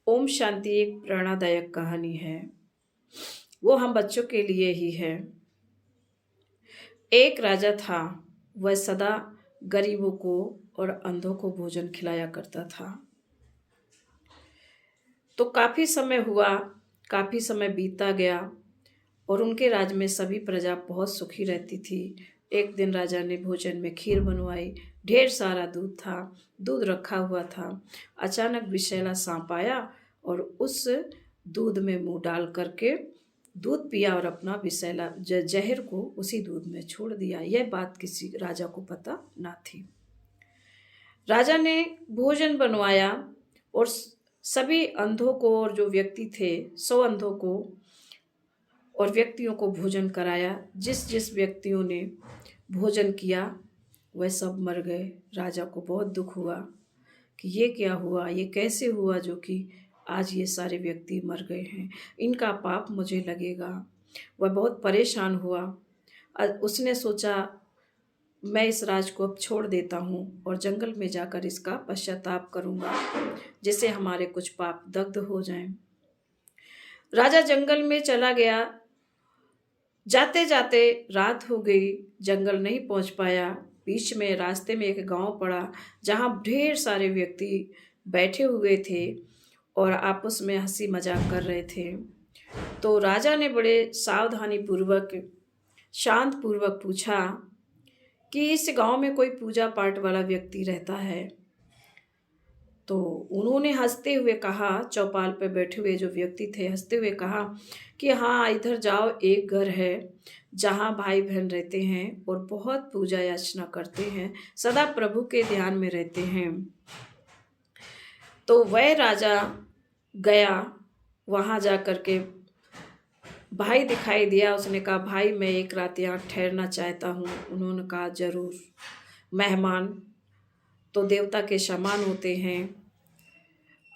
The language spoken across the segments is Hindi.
ओम शांति एक प्रेरणादायक कहानी है। वो हम बच्चों के लिए ही है। एक राजा था। वह सदा गरीबों को और अंधों को भोजन खिलाया करता था। तो काफी समय बीतता गया और उनके राज्य में सभी प्रजा बहुत सुखी रहती थी। एक दिन राजा ने भोजन में खीर बनवाई। ढेर सारा दूध रखा हुआ था। अचानक विषैला सांप आया और उस दूध में मुंह डाल करके दूध पिया और अपना विषैला जहर को उसी दूध में छोड़ दिया। यह बात किसी राजा को पता ना थी। राजा ने भोजन बनवाया और सभी अंधों को और जो व्यक्ति थे 100 अंधों को और व्यक्तियों को भोजन कराया। जिस जिस व्यक्तियों ने भोजन किया वह सब मर गए। राजा को बहुत दुख हुआ कि ये क्या हुआ, ये कैसे हुआ जो कि आज ये सारे व्यक्ति मर गए हैं, इनका पाप मुझे लगेगा। वह बहुत परेशान हुआ। उसने सोचा मैं इस राज को अब छोड़ देता हूँ और जंगल में जाकर इसका पश्चाताप करूँगा जिससे हमारे कुछ पाप दग्ध हो जाएं। राजा जंगल में चला गया। जाते जाते रात हो गई, जंगल नहीं पहुंच पाया। बीच में रास्ते में एक गांव पड़ा जहां ढेर सारे व्यक्ति बैठे हुए थे और आपस में हंसी मजाक कर रहे थे। तो राजा ने बड़े सावधानी पूर्वक शांत पूर्वक पूछा कि इस गांव में कोई पूजा पाठ वाला व्यक्ति रहता है? तो उन्होंने हंसते हुए कहा, चौपाल पर बैठे हुए जो व्यक्ति थे हंसते हुए कहा कि हाँ, इधर जाओ, एक घर है जहाँ भाई बहन रहते हैं और बहुत पूजा याचना करते हैं, सदा प्रभु के ध्यान में रहते हैं। तो वह राजा गया, वहाँ जा कर के भाई दिखाई दिया। उसने कहा, भाई मैं एक रात यहाँ ठहरना चाहता हूँ। उन्होंने कहा, जरूर, मेहमान तो देवता के समान होते हैं,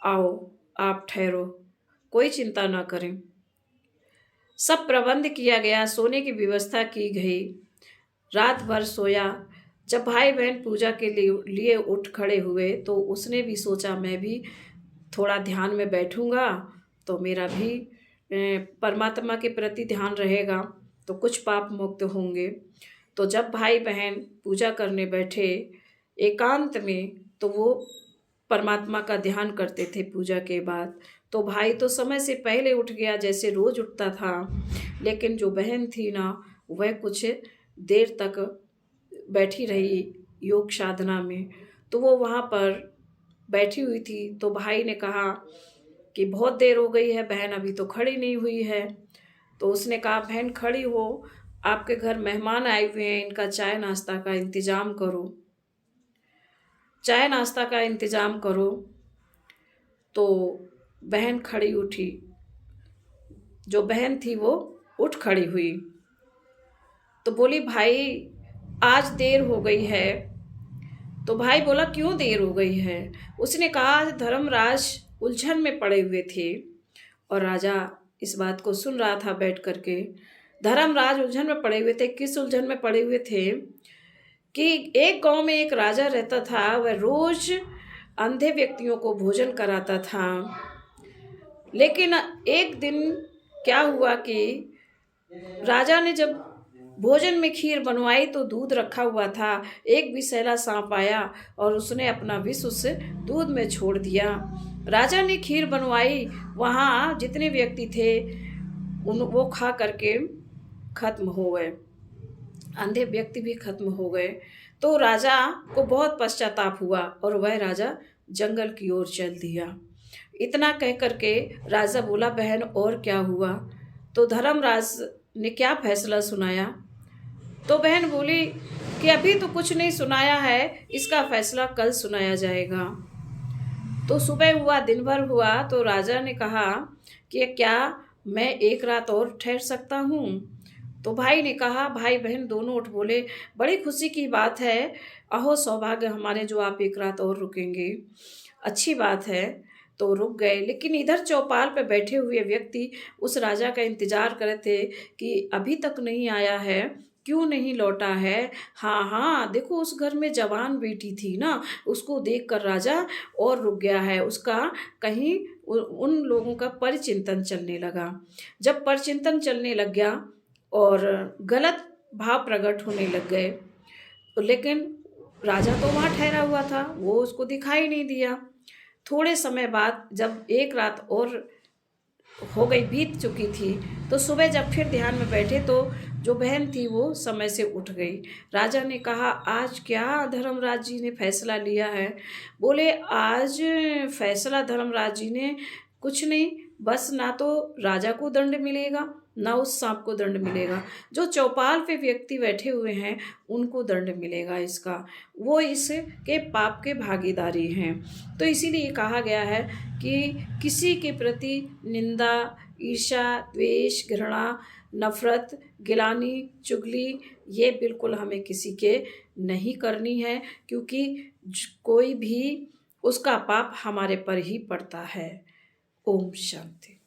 आओ आप ठहरो, कोई चिंता ना करें। सब प्रबंध किया गया, सोने की व्यवस्था की गई। रात भर सोया। जब भाई बहन पूजा के लिए उठ खड़े हुए तो उसने भी सोचा मैं भी थोड़ा ध्यान में बैठूंगा तो मेरा भी परमात्मा के प्रति ध्यान रहेगा, तो कुछ पाप मुक्त होंगे। तो जब भाई बहन पूजा करने बैठे एकांत में तो वो परमात्मा का ध्यान करते थे पूजा के बाद। तो भाई तो समय से पहले उठ गया जैसे रोज उठता था, लेकिन जो बहन थी ना वह कुछ देर तक बैठी रही योग साधना में। तो वो वहाँ पर बैठी हुई थी। तो भाई ने कहा कि बहुत देर हो गई है, बहन अभी तो खड़ी नहीं हुई है। तो उसने कहा, बहन खड़ी हो, आपके घर मेहमान आए हुए हैं, इनका चाय नाश्ता का इंतजाम करो, चाय नाश्ता का इंतजाम करो। तो बहन खड़ी उठी, जो बहन थी वो उठ खड़ी हुई। तो बोली, भाई आज देर हो गई है। तो भाई बोला, क्यों देर हो गई है? उसने कहा, धर्मराज उलझन में पड़े हुए थे। और राजा इस बात को सुन रहा था बैठ करके। धर्मराज उलझन में पड़े हुए थे। किस उलझन में पड़े हुए थे कि एक गांव में एक राजा रहता था। वह रोज अंधे व्यक्तियों को भोजन कराता था। लेकिन एक दिन क्या हुआ कि राजा ने जब भोजन में खीर बनवाई तो दूध रखा हुआ था। एक विषैला सांप आया और उसने अपना विष उस दूध में छोड़ दिया। राजा ने खीर बनवाई, वहाँ जितने व्यक्ति थे वो खा करके खत्म हो गए, अंधे व्यक्ति भी खत्म हो गए। तो राजा को बहुत पश्चाताप हुआ और वह राजा जंगल की ओर चल दिया। इतना कह करके राजा बोला, बहन और क्या हुआ? तो धर्मराज ने क्या फैसला सुनाया? तो बहन बोली कि अभी तो कुछ नहीं सुनाया है, इसका फैसला कल सुनाया जाएगा। तो सुबह हुआ, दिन भर हुआ। तो राजा ने कहा कि क्या मैं एक रात और ठहर सकता हूँ? तो भाई ने कहा, भाई बहन दोनों उठ बोले, बड़ी खुशी की बात है, अहो सौभाग्य हमारे जो आप एक रात और रुकेंगे, अच्छी बात है। तो रुक गए। लेकिन इधर चौपाल पे बैठे हुए व्यक्ति उस राजा का इंतजार कर रहे थे कि अभी तक नहीं आया है, क्यों नहीं लौटा है। हाँ हाँ, देखो उस घर में जवान बेटी थी ना, उसको देखकर राजा और रुक गया है, उसका कहीं उन लोगों का परिचिंतन चलने लगा। जब परिचिंतन चलने लग गया और गलत भाव प्रकट होने लग गए, लेकिन राजा तो वहाँ ठहरा हुआ था, वो उसको दिखाई नहीं दिया। थोड़े समय बाद जब एक रात और हो गई, बीत चुकी थी, तो सुबह जब फिर ध्यान में बैठे तो जो बहन थी वो समय से उठ गई। राजा ने कहा, आज क्या धर्मराज जी ने फैसला लिया है? बोले, आज फैसला धर्मराज जी ने कुछ नहीं, बस ना तो राजा को दंड मिलेगा ना उस सांप को दंड मिलेगा, जो चौपाल पे व्यक्ति बैठे हुए हैं उनको दंड मिलेगा इसका, वो इसके पाप के भागीदारी हैं। तो इसीलिए कहा गया है कि किसी के प्रति निंदा, ईर्ष्या, द्वेष, घृणा, नफरत, गिलानी, चुगली ये बिल्कुल हमें किसी के नहीं करनी है, क्योंकि कोई भी उसका पाप हमारे पर ही पड़ता है। ओम शांति।